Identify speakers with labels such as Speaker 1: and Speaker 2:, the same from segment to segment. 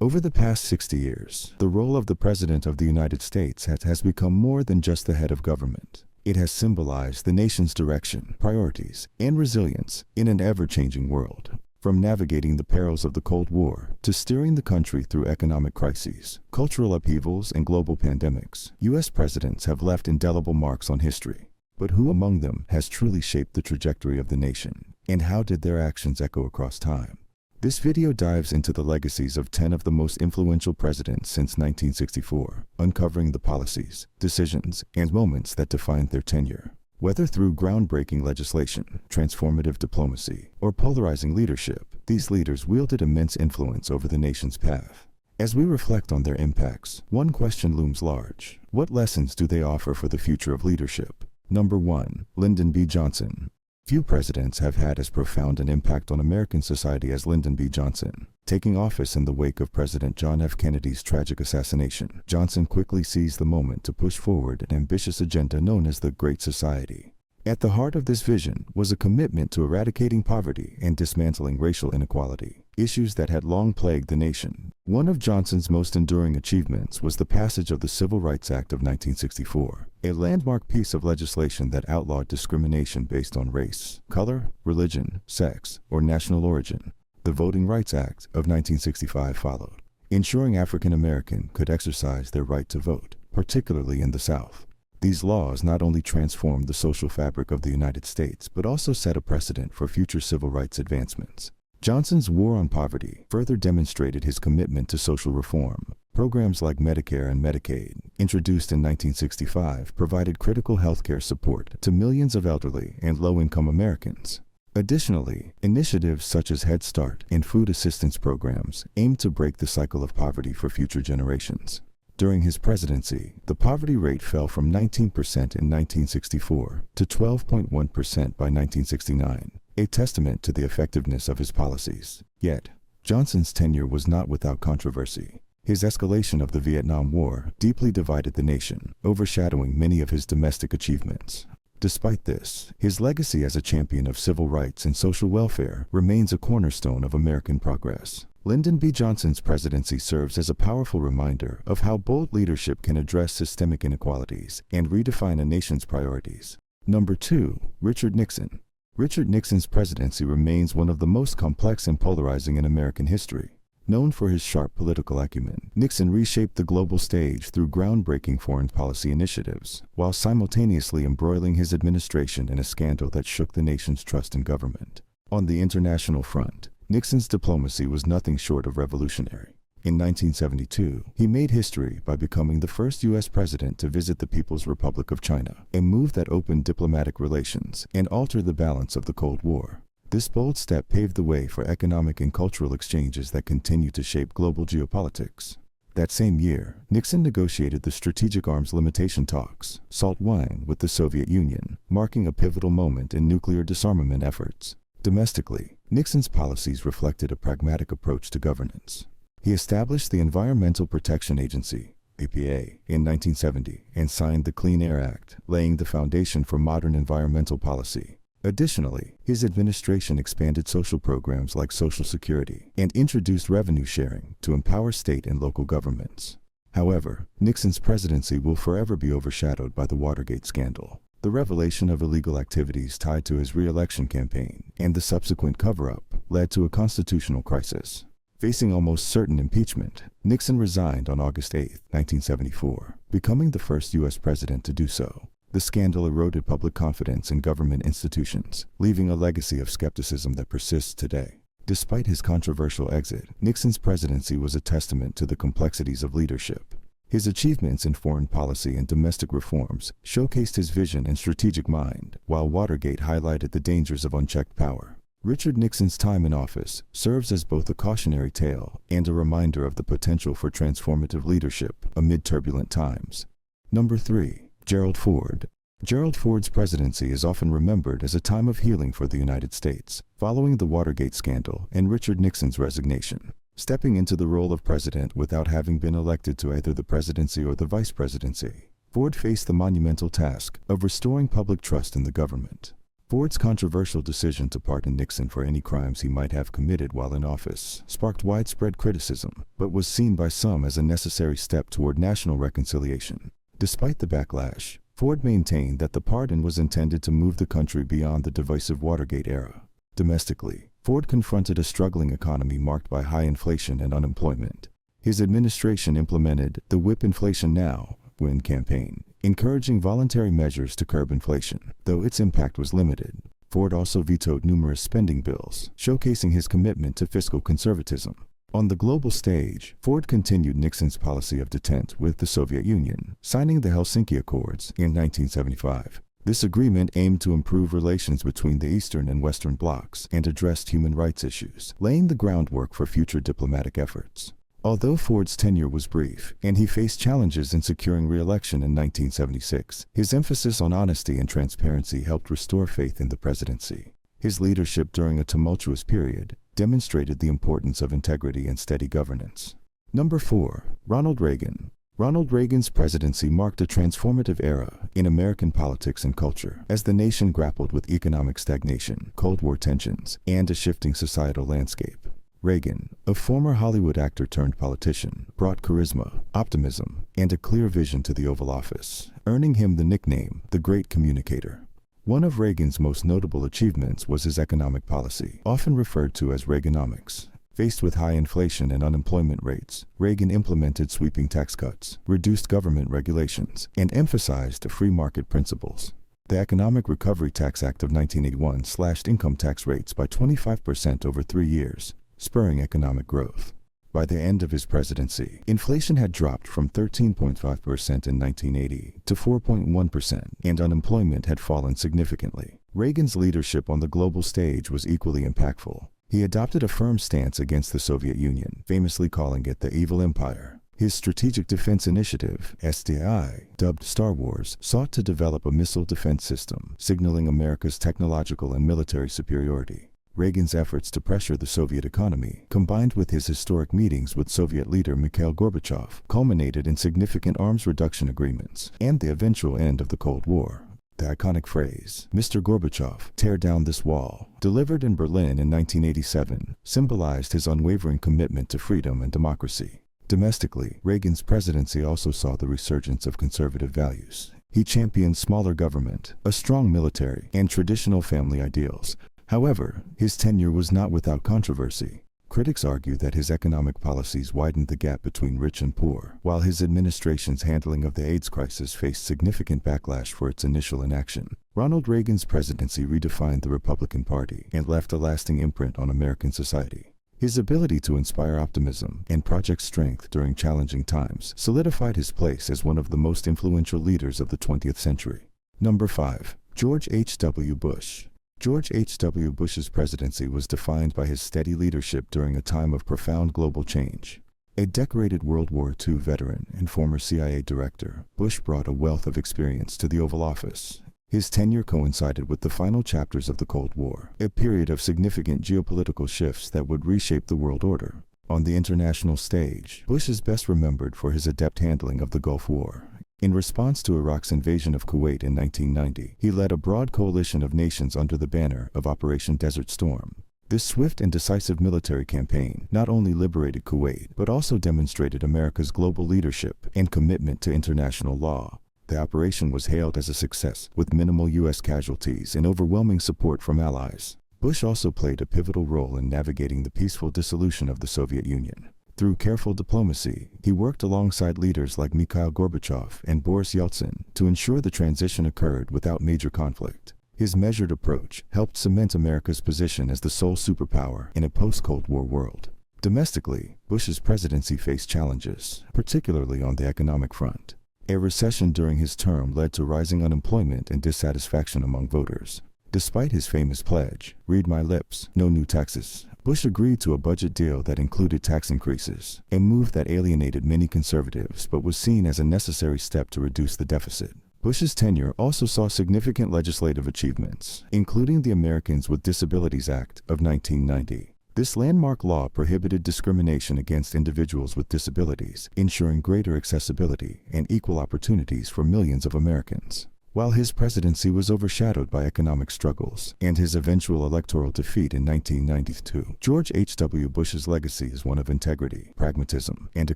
Speaker 1: Over the past 60 years, the role of the President of the United States has become more than just the head of government. It has symbolized the nation's direction, priorities, and resilience in an ever-changing world. From navigating the perils of the Cold War to steering the country through economic crises, cultural upheavals, and global pandemics, U.S. presidents have left indelible marks on history. But who among them has truly shaped the trajectory of the nation, and how did their actions echo across time? This video dives into the legacies of 10 of the most influential presidents since 1964, uncovering the policies, decisions, and moments that defined their tenure. Whether through groundbreaking legislation, transformative diplomacy, or polarizing leadership, these leaders wielded immense influence over the nation's path. As we reflect on their impacts, one question looms large. What lessons do they offer for the future of leadership? Number 1. Lyndon B. Johnson. Few presidents have had as profound an impact on American society as Lyndon B. Johnson. Taking office in the wake of President John F. Kennedy's tragic assassination, Johnson quickly seized the moment to push forward an ambitious agenda known as the Great Society. At the heart of this vision was a commitment to eradicating poverty and dismantling racial inequality, issues that had long plagued the nation. One of Johnson's most enduring achievements was the passage of the Civil Rights Act of 1964, a landmark piece of legislation that outlawed discrimination based on race, color, religion, sex, or national origin. The Voting Rights Act of 1965 followed, ensuring African Americans could exercise their right to vote, particularly in the South. These laws not only transformed the social fabric of the United States, but also set a precedent for future civil rights advancements. Johnson's war on poverty further demonstrated his commitment to social reform. Programs like Medicare and Medicaid, introduced in 1965, provided critical health care support to millions of elderly and low-income Americans. Additionally, initiatives such as Head Start and food assistance programs aimed to break the cycle of poverty for future generations. During his presidency, the poverty rate fell from 19% in 1964 to 12.1% by 1969, a testament to the effectiveness of his policies. Yet, Johnson's tenure was not without controversy. His escalation of the Vietnam War deeply divided the nation, overshadowing many of his domestic achievements. Despite this, his legacy as a champion of civil rights and social welfare remains a cornerstone of American progress. Lyndon B. Johnson's presidency serves as a powerful reminder of how bold leadership can address systemic inequalities and redefine a nation's priorities. Number 2. Richard Nixon. Richard Nixon's presidency remains one of the most complex and polarizing in American history. Known for his sharp political acumen, Nixon reshaped the global stage through groundbreaking foreign policy initiatives, while simultaneously embroiling his administration in a scandal that shook the nation's trust in government. On the international front, Nixon's diplomacy was nothing short of revolutionary. In 1972, he made history by becoming the first U.S. president to visit the People's Republic of China, a move that opened diplomatic relations and altered the balance of the Cold War. This bold step paved the way for economic and cultural exchanges that continue to shape global geopolitics. That same year, Nixon negotiated the Strategic Arms Limitation Talks, SALT I, with the Soviet Union, marking a pivotal moment in nuclear disarmament efforts. Domestically, Nixon's policies reflected a pragmatic approach to governance. He established the Environmental Protection Agency, EPA, in 1970 and signed the Clean Air Act, laying the foundation for modern environmental policy. Additionally, his administration expanded social programs like Social Security and introduced revenue sharing to empower state and local governments. However, Nixon's presidency will forever be overshadowed by the Watergate scandal. The revelation of illegal activities tied to his re-election campaign and the subsequent cover-up led to a constitutional crisis. Facing almost certain impeachment, Nixon resigned on August 8, 1974, becoming the first U.S. president to do so. The scandal eroded public confidence in government institutions, leaving a legacy of skepticism that persists today. Despite his controversial exit, Nixon's presidency was a testament to the complexities of leadership. His achievements in foreign policy and domestic reforms showcased his vision and strategic mind, while Watergate highlighted the dangers of unchecked power. Richard Nixon's time in office serves as both a cautionary tale and a reminder of the potential for transformative leadership amid turbulent times. Number 3. Gerald Ford. Gerald Ford's presidency is often remembered as a time of healing for the United States, following the Watergate scandal and Richard Nixon's resignation. Stepping into the role of president without having been elected to either the presidency or the vice presidency, Ford faced the monumental task of restoring public trust in the government. Ford's controversial decision to pardon Nixon for any crimes he might have committed while in office sparked widespread criticism, but was seen by some as a necessary step toward national reconciliation. Despite the backlash, Ford maintained that the pardon was intended to move the country beyond the divisive Watergate era. Domestically, Ford confronted a struggling economy marked by high inflation and unemployment. His administration implemented the Whip Inflation Now Win campaign, encouraging voluntary measures to curb inflation, though its impact was limited. Ford also vetoed numerous spending bills, showcasing his commitment to fiscal conservatism. On the global stage, Ford continued Nixon's policy of detente with the Soviet Union, signing the Helsinki Accords in 1975. This agreement aimed to improve relations between the Eastern and Western blocs and addressed human rights issues, laying the groundwork for future diplomatic efforts. Although Ford's tenure was brief, and he faced challenges in securing re-election in 1976, his emphasis on honesty and transparency helped restore faith in the presidency. His leadership during a tumultuous period demonstrated the importance of integrity and steady governance. Number 4. Ronald Reagan. Ronald Reagan's presidency marked a transformative era in American politics and culture as the nation grappled with economic stagnation, Cold War tensions, and a shifting societal landscape. Reagan, a former Hollywood actor turned politician, brought charisma, optimism, and a clear vision to the Oval Office, earning him the nickname, the Great Communicator. One of Reagan's most notable achievements was his economic policy, often referred to as Reaganomics. Faced with high inflation and unemployment rates, Reagan implemented sweeping tax cuts, reduced government regulations, and emphasized free market principles. The Economic Recovery Tax Act of 1981 slashed income tax rates by 25% over 3 years, spurring economic growth. By the end of his presidency, inflation had dropped from 13.5% in 1980 to 4.1%, and unemployment had fallen significantly. Reagan's leadership on the global stage was equally impactful. He adopted a firm stance against the Soviet Union, famously calling it the Evil Empire. His Strategic Defense Initiative, SDI, dubbed Star Wars, sought to develop a missile defense system, signaling America's technological and military superiority. Reagan's efforts to pressure the Soviet economy, combined with his historic meetings with Soviet leader Mikhail Gorbachev, culminated in significant arms reduction agreements and the eventual end of the Cold War. The iconic phrase, "Mr. Gorbachev, tear down this wall," delivered in Berlin in 1987, symbolized his unwavering commitment to freedom and democracy. Domestically, Reagan's presidency also saw the resurgence of conservative values. He championed smaller government, a strong military, and traditional family ideals. However, his tenure was not without controversy. Critics argue that his economic policies widened the gap between rich and poor, while his administration's handling of the AIDS crisis faced significant backlash for its initial inaction. Ronald Reagan's presidency redefined the Republican Party and left a lasting imprint on American society. His ability to inspire optimism and project strength during challenging times solidified his place as one of the most influential leaders of the 20th century. Number 5. George H.W. Bush. George H.W. Bush's presidency was defined by his steady leadership during a time of profound global change. A decorated World War II veteran and former CIA director, Bush brought a wealth of experience to the Oval Office. His tenure coincided with the final chapters of the Cold War, a period of significant geopolitical shifts that would reshape the world order. On the international stage, Bush is best remembered for his adept handling of the Gulf War. In response to Iraq's invasion of Kuwait in 1990, he led a broad coalition of nations under the banner of Operation Desert Storm. This swift and decisive military campaign not only liberated Kuwait, but also demonstrated America's global leadership and commitment to international law. The operation was hailed as a success, with minimal U.S. casualties and overwhelming support from allies. Bush also played a pivotal role in navigating the peaceful dissolution of the Soviet Union. Through careful diplomacy, he worked alongside leaders like Mikhail Gorbachev and Boris Yeltsin to ensure the transition occurred without major conflict. His measured approach helped cement America's position as the sole superpower in a post-Cold War world. Domestically, Bush's presidency faced challenges, particularly on the economic front. A recession during his term led to rising unemployment and dissatisfaction among voters. Despite his famous pledge, "Read my lips, no new taxes," Bush agreed to a budget deal that included tax increases, a move that alienated many conservatives but was seen as a necessary step to reduce the deficit. Bush's tenure also saw significant legislative achievements, including the Americans with Disabilities Act of 1990. This landmark law prohibited discrimination against individuals with disabilities, ensuring greater accessibility and equal opportunities for millions of Americans. While his presidency was overshadowed by economic struggles and his eventual electoral defeat in 1992, George H.W. Bush's legacy is one of integrity, pragmatism, and a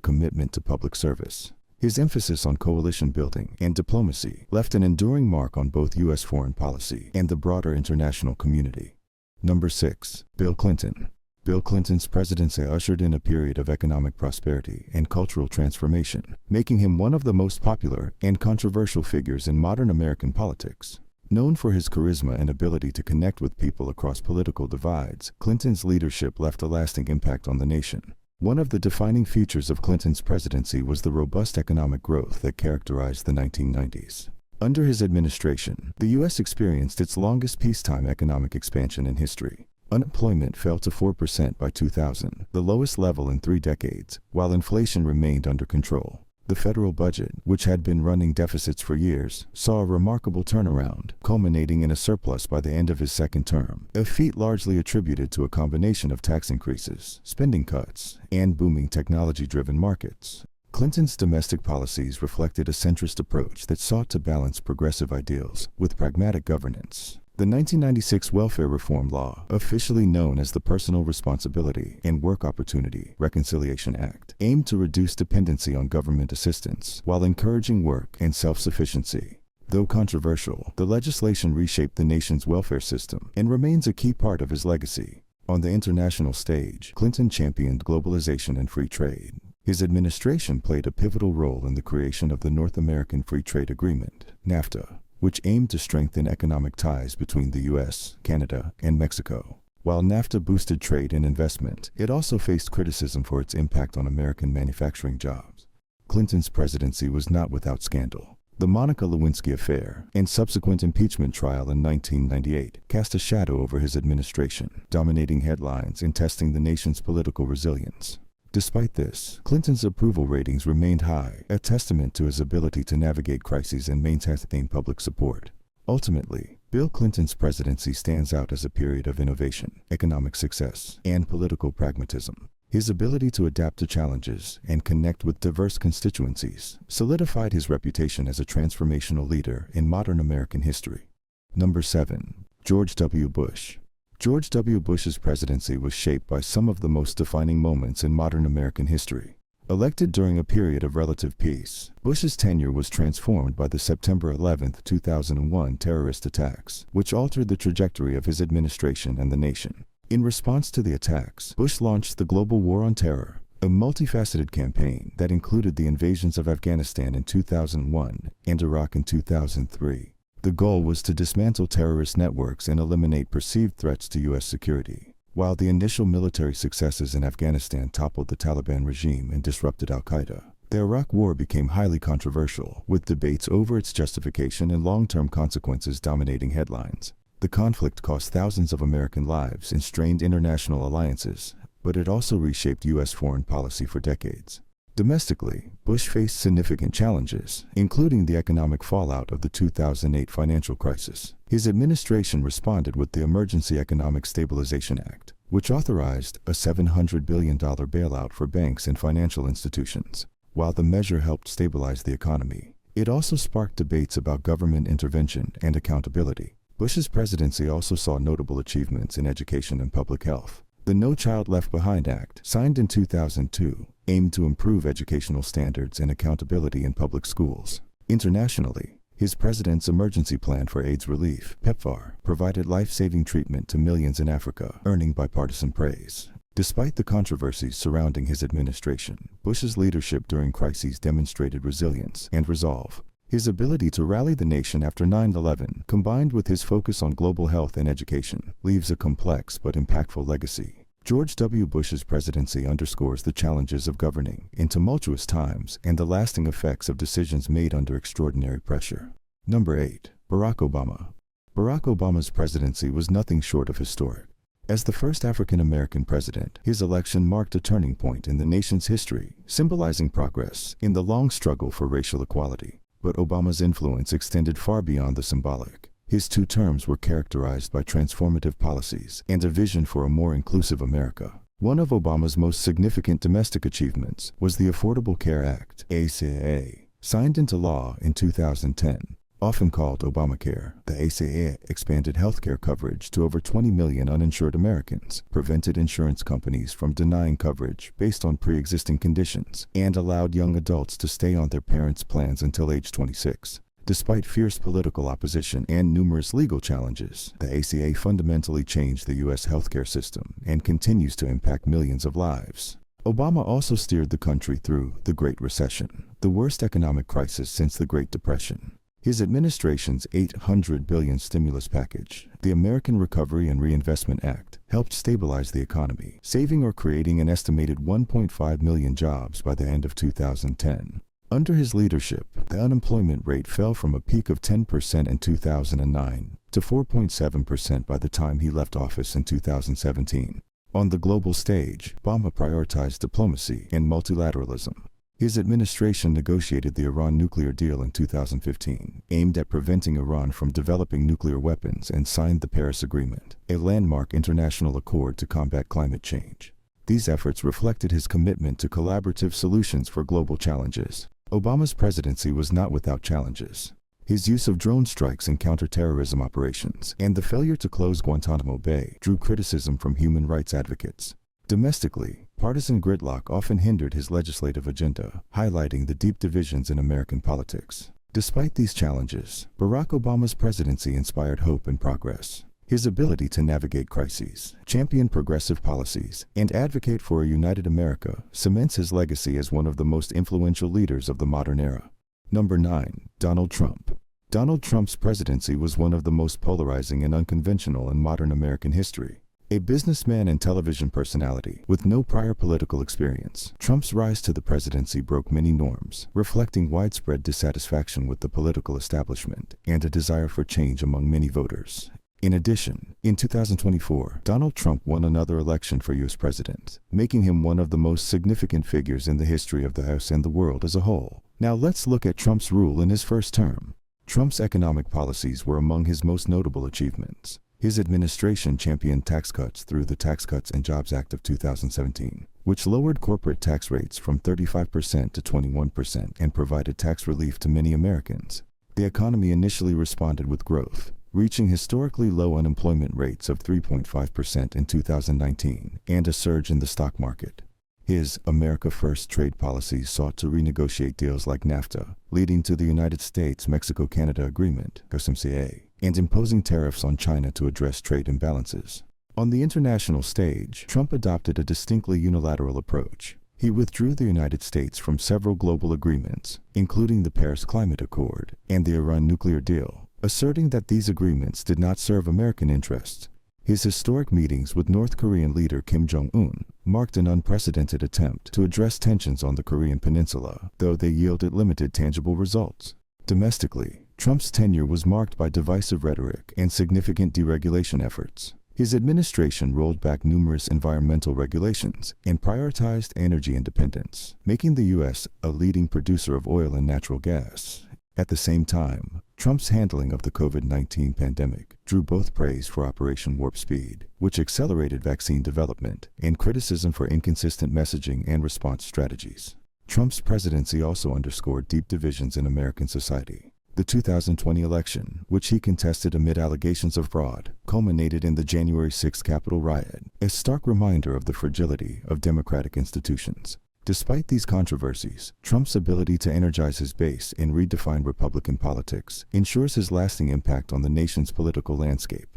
Speaker 1: commitment to public service. His emphasis on coalition building and diplomacy left an enduring mark on both U.S. foreign policy and the broader international community. Number 6. Bill Clinton. Bill Clinton's presidency ushered in a period of economic prosperity and cultural transformation, making him one of the most popular and controversial figures in modern American politics. Known for his charisma and ability to connect with people across political divides, Clinton's leadership left a lasting impact on the nation. One of the defining features of Clinton's presidency was the robust economic growth that characterized the 1990s. Under his administration, the U.S. experienced its longest peacetime economic expansion in history. Unemployment fell to 4% by 2000, the lowest level in 3 decades, while inflation remained under control. The federal budget, which had been running deficits for years, saw a remarkable turnaround, culminating in a surplus by the end of his second term, a feat largely attributed to a combination of tax increases, spending cuts, and booming technology-driven markets. Clinton's domestic policies reflected a centrist approach that sought to balance progressive ideals with pragmatic governance. The 1996 Welfare Reform Law, officially known as the Personal Responsibility and Work Opportunity Reconciliation Act, aimed to reduce dependency on government assistance while encouraging work and self-sufficiency. Though controversial, the legislation reshaped the nation's welfare system and remains a key part of his legacy. On the international stage, Clinton championed globalization and free trade. His administration played a pivotal role in the creation of the North American Free Trade Agreement, NAFTA, which aimed to strengthen economic ties between the U.S., Canada, and Mexico. While NAFTA boosted trade and investment, it also faced criticism for its impact on American manufacturing jobs. Clinton's presidency was not without scandal. The Monica Lewinsky affair and subsequent impeachment trial in 1998 cast a shadow over his administration, dominating headlines and testing the nation's political resilience. Despite this, Clinton's approval ratings remained high, a testament to his ability to navigate crises and maintain public support. Ultimately, Bill Clinton's presidency stands out as a period of innovation, economic success, and political pragmatism. His ability to adapt to challenges and connect with diverse constituencies solidified his reputation as a transformational leader in modern American history. Number 7. George W. Bush. George W. Bush's presidency was shaped by some of the most defining moments in modern American history. Elected during a period of relative peace, Bush's tenure was transformed by the September 11, 2001 terrorist attacks, which altered the trajectory of his administration and the nation. In response to the attacks, Bush launched the Global War on Terror, a multifaceted campaign that included the invasions of Afghanistan in 2001 and Iraq in 2003. The goal was to dismantle terrorist networks and eliminate perceived threats to U.S. security. While the initial military successes in Afghanistan toppled the Taliban regime and disrupted al-Qaeda, the Iraq War became highly controversial, with debates over its justification and long-term consequences dominating headlines. The conflict cost thousands of American lives and strained international alliances, but it also reshaped U.S. foreign policy for decades. Domestically, Bush faced significant challenges, including the economic fallout of the 2008 financial crisis. His administration responded with the Emergency Economic Stabilization Act, which authorized a $700 billion bailout for banks and financial institutions. While the measure helped stabilize the economy, it also sparked debates about government intervention and accountability. Bush's presidency also saw notable achievements in education and public health. The No Child Left Behind Act, signed in 2002, aimed to improve educational standards and accountability in public schools. Internationally, his president's Emergency Plan for AIDS Relief, PEPFAR, provided life-saving treatment to millions in Africa, earning bipartisan praise. Despite the controversies surrounding his administration, Bush's leadership during crises demonstrated resilience and resolve. His ability to rally the nation after 9/11, combined with his focus on global health and education, leaves a complex but impactful legacy. George W. Bush's presidency underscores the challenges of governing in tumultuous times and the lasting effects of decisions made under extraordinary pressure. Number 8. Barack Obama. Barack Obama's presidency was nothing short of historic. As the first African-American president, his election marked a turning point in the nation's history, symbolizing progress in the long struggle for racial equality. But Obama's influence extended far beyond the symbolic. His 2 terms were characterized by transformative policies and a vision for a more inclusive America. One of Obama's most significant domestic achievements was the Affordable Care Act, ACA, signed into law in 2010. Often called Obamacare, the ACA expanded healthcare coverage to over 20 million uninsured Americans, prevented insurance companies from denying coverage based on pre-existing conditions, and allowed young adults to stay on their parents' plans until age 26. Despite fierce political opposition and numerous legal challenges, the ACA fundamentally changed the U.S. healthcare system and continues to impact millions of lives. Obama also steered the country through the Great Recession, the worst economic crisis since the Great Depression. His administration's $800 billion stimulus package, the American Recovery and Reinvestment Act, helped stabilize the economy, saving or creating an estimated 1.5 million jobs by the end of 2010. Under his leadership, the unemployment rate fell from a peak of 10% in 2009 to 4.7% by the time he left office in 2017. On the global stage, Obama prioritized diplomacy and multilateralism. His administration negotiated the Iran nuclear deal in 2015, aimed at preventing Iran from developing nuclear weapons, and signed the Paris Agreement, a landmark international accord to combat climate change. These efforts reflected his commitment to collaborative solutions for global challenges. Obama's presidency was not without challenges. His use of drone strikes in counterterrorism operations and the failure to close Guantanamo Bay drew criticism from human rights advocates. Domestically, partisan gridlock often hindered his legislative agenda, highlighting the deep divisions in American politics. Despite these challenges, Barack Obama's presidency inspired hope and progress. His ability to navigate crises, champion progressive policies, and advocate for a united America cements his legacy as one of the most influential leaders of the modern era. Number 9. Donald Trump. Donald Trump's presidency was one of the most polarizing and unconventional in modern American history. A businessman and television personality with no prior political experience, Trump's rise to the presidency broke many norms, reflecting widespread dissatisfaction with the political establishment and a desire for change among many voters. In addition, in 2024, Donald Trump won another election for U.S. president, making him one of the most significant figures in the history of the House and the world as a whole. Now let's look at Trump's rule in his first term. Trump's economic policies were among his most notable achievements. His administration championed tax cuts through the Tax Cuts and Jobs Act of 2017, which lowered corporate tax rates from 35% to 21% and provided tax relief to many Americans. The economy initially responded with growth, reaching historically low unemployment rates of 3.5% in 2019 and a surge in the stock market. His America First trade policies sought to renegotiate deals like NAFTA, leading to the United States-Mexico-Canada Agreement, USMCA, and imposing tariffs on China to address trade imbalances. On the international stage, Trump adopted a distinctly unilateral approach. He withdrew the United States from several global agreements, including the Paris Climate Accord and the Iran nuclear deal, asserting that these agreements did not serve American interests. His historic meetings with North Korean leader Kim Jong-un marked an unprecedented attempt to address tensions on the Korean peninsula, though they yielded limited tangible results. Domestically, Trump's tenure was marked by divisive rhetoric and significant deregulation efforts. His administration rolled back numerous environmental regulations and prioritized energy independence, making the U.S. a leading producer of oil and natural gas. At the same time, Trump's handling of the COVID-19 pandemic drew both praise for Operation Warp Speed, which accelerated vaccine development, and criticism for inconsistent messaging and response strategies. Trump's presidency also underscored deep divisions in American society. The 2020 election, which he contested amid allegations of fraud, culminated in the January 6 Capitol riot, a stark reminder of the fragility of democratic institutions. Despite these controversies, Trump's ability to energize his base and redefine Republican politics ensures his lasting impact on the nation's political landscape.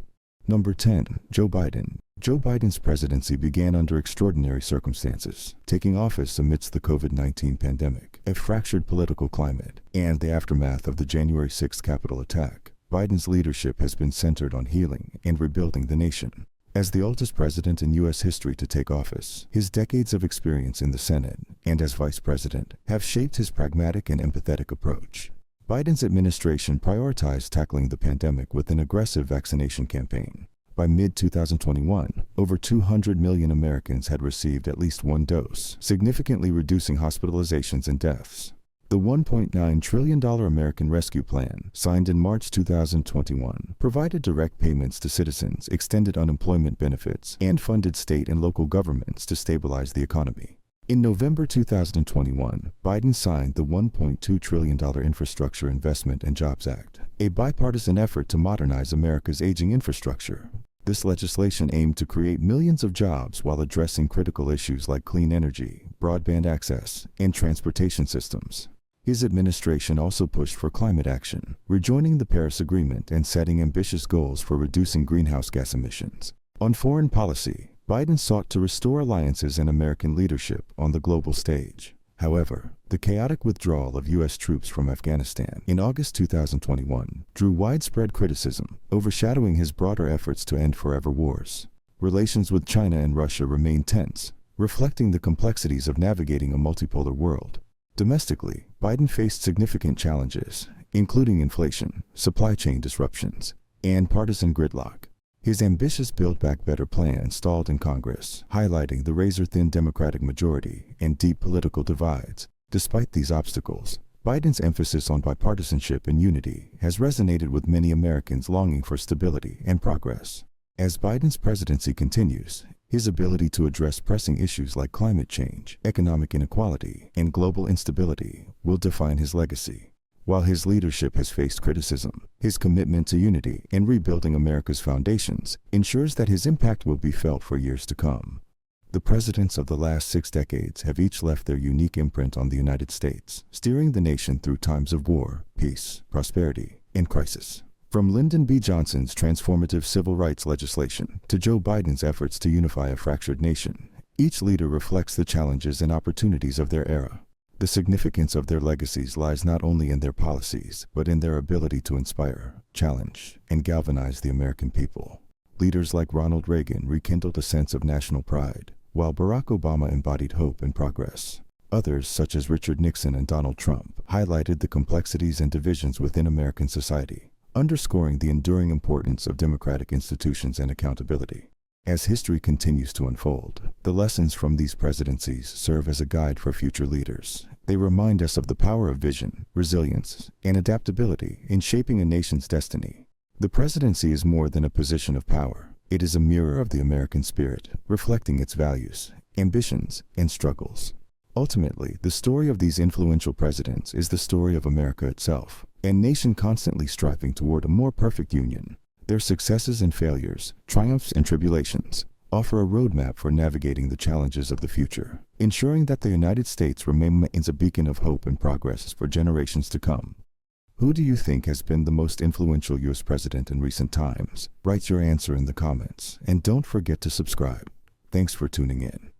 Speaker 1: Number 10. Joe Biden. Joe Biden's presidency began under extraordinary circumstances, taking office amidst the COVID-19 pandemic, a fractured political climate, and the aftermath of the January 6 Capitol attack. Biden's leadership has been centered on healing and rebuilding the nation. As the oldest president in U.S. history to take office, his decades of experience in the Senate and as vice president have shaped his pragmatic and empathetic approach. Biden's administration prioritized tackling the pandemic with an aggressive vaccination campaign. By mid-2021, over 200 million Americans had received at least one dose, significantly reducing hospitalizations and deaths. The $1.9 trillion American Rescue Plan, signed in March 2021, provided direct payments to citizens, extended unemployment benefits, and funded state and local governments to stabilize the economy. In November 2021, Biden signed the $1.2 trillion Infrastructure Investment and Jobs Act, a bipartisan effort to modernize America's aging infrastructure. This legislation aimed to create millions of jobs while addressing critical issues like clean energy, broadband access, and transportation systems. His administration also pushed for climate action, rejoining the Paris Agreement and setting ambitious goals for reducing greenhouse gas emissions. On foreign policy, Biden sought to restore alliances and American leadership on the global stage. However, the chaotic withdrawal of U.S. troops from Afghanistan in August 2021 drew widespread criticism, overshadowing his broader efforts to end forever wars. Relations with China and Russia remain tense, reflecting the complexities of navigating a multipolar world. Domestically, Biden faced significant challenges, including inflation, supply chain disruptions, and partisan gridlock. His ambitious Build Back Better plan stalled in Congress, highlighting the razor-thin Democratic majority and deep political divides. Despite these obstacles, Biden's emphasis on bipartisanship and unity has resonated with many Americans longing for stability and progress. As Biden's presidency continues, his ability to address pressing issues like climate change, economic inequality, and global instability will define his legacy. While his leadership has faced criticism, his commitment to unity and rebuilding America's foundations ensures that his impact will be felt for years to come. The presidents of the last 6 decades have each left their unique imprint on the United States, steering the nation through times of war, peace, prosperity, and crisis. From Lyndon B. Johnson's transformative civil rights legislation to Joe Biden's efforts to unify a fractured nation, each leader reflects the challenges and opportunities of their era. The significance of their legacies lies not only in their policies, but in their ability to inspire, challenge, and galvanize the American people. Leaders like Ronald Reagan rekindled a sense of national pride, while Barack Obama embodied hope and progress. Others, such as Richard Nixon and Donald Trump, highlighted the complexities and divisions within American society, underscoring the enduring importance of democratic institutions and accountability. As history continues to unfold, the lessons from these presidencies serve as a guide for future leaders. They remind us of the power of vision, resilience, and adaptability in shaping a nation's destiny. The presidency is more than a position of power. It is a mirror of the American spirit, reflecting its values, ambitions, and struggles. Ultimately, the story of these influential presidents is the story of America itself, a nation constantly striving toward a more perfect union. Their successes and failures, triumphs and tribulations, offer a roadmap for navigating the challenges of the future, ensuring that the United States remains a beacon of hope and progress for generations to come. Who do you think has been the most influential U.S. president in recent times? Write your answer in the comments, and don't forget to subscribe. Thanks for tuning in.